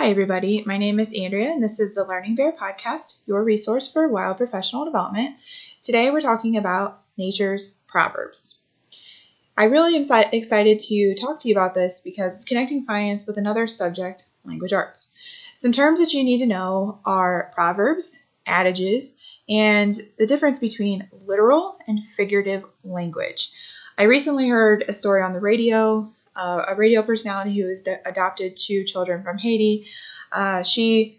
Hi, everybody. My name is Andrea, and this is the Learning Bear Podcast, your resource for wild professional development. Today, we're talking about nature's proverbs. I really am excited to talk to you about this because it's connecting science with another subject, language arts. Some terms that you need to know are proverbs, adages, and the difference between literal and figurative language. I recently heard a story on the radio. A radio personality who has adopted 2 children from Haiti. She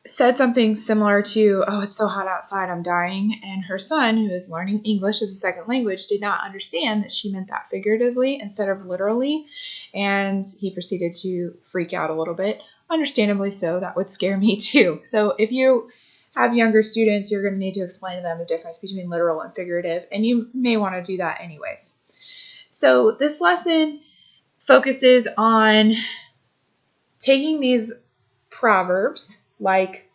said something similar to, "Oh, it's so hot outside, I'm dying." And her son, who is learning English as a second language, did not understand that she meant that figuratively instead of literally. And he proceeded to freak out a little bit. Understandably so. That would scare me too. So if you have younger students, you're going to need to explain to them the difference between literal and figurative. And you may want to do that anyways. So this lesson focuses on taking these proverbs, like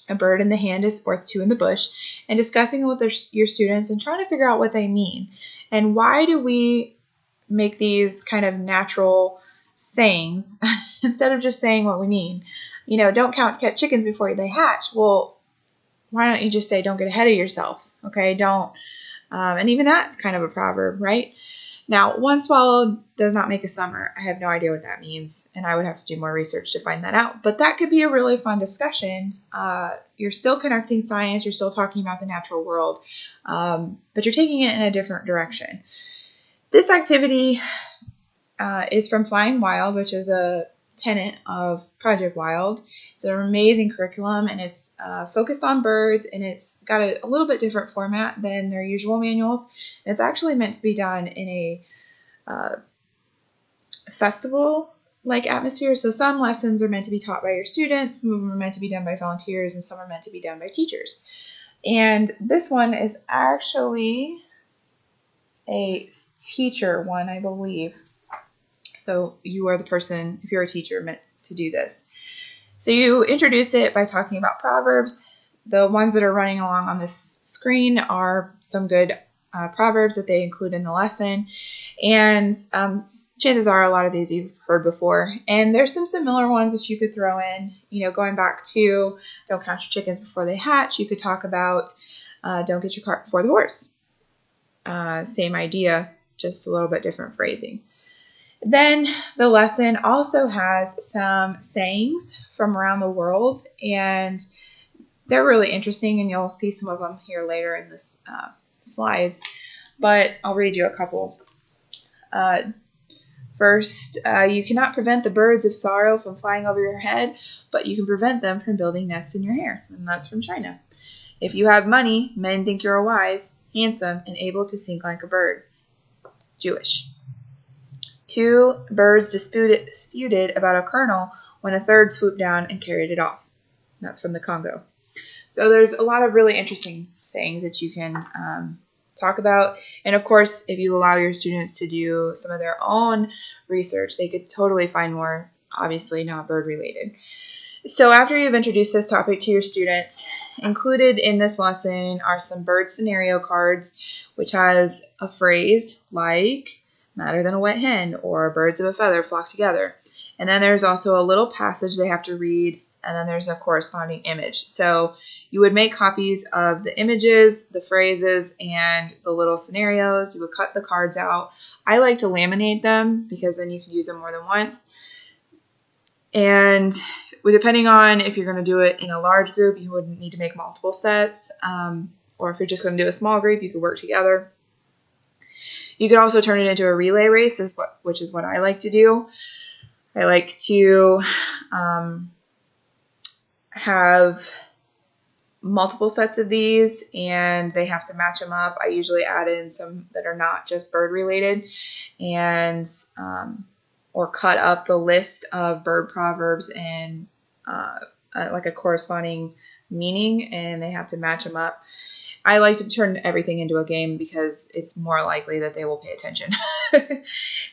a bird in the hand is worth 2 in the bush, and discussing it with your students and trying to figure out what they mean. And why do we make these kind of natural sayings instead of just saying what we mean? Don't count chickens before they hatch. Well, why don't you just say, don't get ahead of yourself, okay? Don't. And even that's kind of a proverb, right? Now, one swallow does not make a summer. I have no idea what that means, and I would have to do more research to find that out. But that could be a really fun discussion. You're still connecting science. You're still talking about the natural world, but you're taking it in a different direction. This activity is from Flying Wild, which is a tenet of Project Wild. It's an amazing curriculum, and it's focused on birds, and it's got a little bit different format than their usual manuals. And it's actually meant to be done in a festival-like atmosphere. So some lessons are meant to be taught by your students, some of them are meant to be done by volunteers, and some are meant to be done by teachers. And this one is actually a teacher one, I believe. So you are the person, if you're a teacher, meant to do this. So you introduce it by talking about proverbs. The ones that are running along on this screen are some good proverbs that they include in the lesson. And chances are a lot of these you've heard before. And there's some similar ones that you could throw in, going back to don't count your chickens before they hatch. You could talk about don't get your cart before the horse. Same idea, just a little bit different phrasing. Then the lesson also has some sayings from around the world, and they're really interesting, and you'll see some of them here later in this slides, but I'll read you a couple. First, you cannot prevent the birds of sorrow from flying over your head, but you can prevent them from building nests in your hair, and that's from China. If you have money, men think you're wise, handsome, and able to sing like a bird. Jewish. 2 birds disputed about a kernel when a third swooped down and carried it off. That's from the Congo. So there's a lot of really interesting sayings that you can talk about. And of course, if you allow your students to do some of their own research, they could totally find more, obviously not bird related. So after you've introduced this topic to your students, included in this lesson are some bird scenario cards, which has a phrase like, madder than a wet hen, or birds of a feather flock together. And then there's also a little passage they have to read, and then there's a corresponding image. So you would make copies of the images, the phrases, and the little scenarios. You would cut the cards out. I like to laminate them because then you can use them more than once. And depending on if you're going to do it in a large group, you would need to make multiple sets. Or if you're just going to do a small group, you could work together. You could also turn it into a relay race, which is what I like to do. I like to have multiple sets of these, and they have to match them up. I usually add in some that are not just bird related, and or cut up the list of bird proverbs and like a corresponding meaning, and they have to match them up. I like to turn everything into a game because it's more likely that they will pay attention.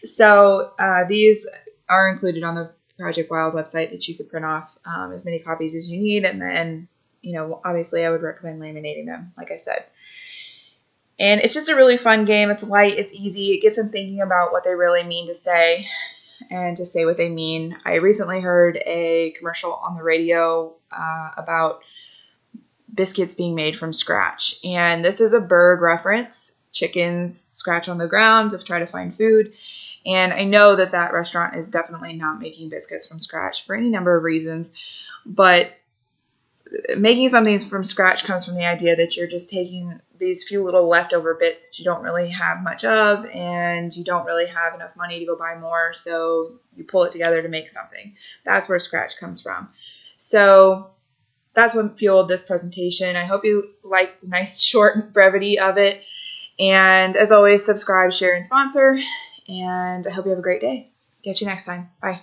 So these are included on the Project Wild website that you could print off as many copies as you need. And then, obviously I would recommend laminating them, like I said. And it's just a really fun game. It's light. It's easy. It gets them thinking about what they really mean to say. and to say what they mean. I recently heard a commercial on the radio about biscuits being made from scratch. And this is a bird reference. Chickens scratch on the ground to try to find food. And I know that that restaurant is definitely not making biscuits from scratch for any number of reasons. But making something from scratch comes from the idea that you're just taking these few little leftover bits that you don't really have much of, and you don't really have enough money to go buy more, so you pull it together to make something. That's where scratch comes from. So that's what fueled this presentation. I hope you like the nice short brevity of it. And as always, subscribe, share, and sponsor. And I hope you have a great day. Catch you next time. Bye.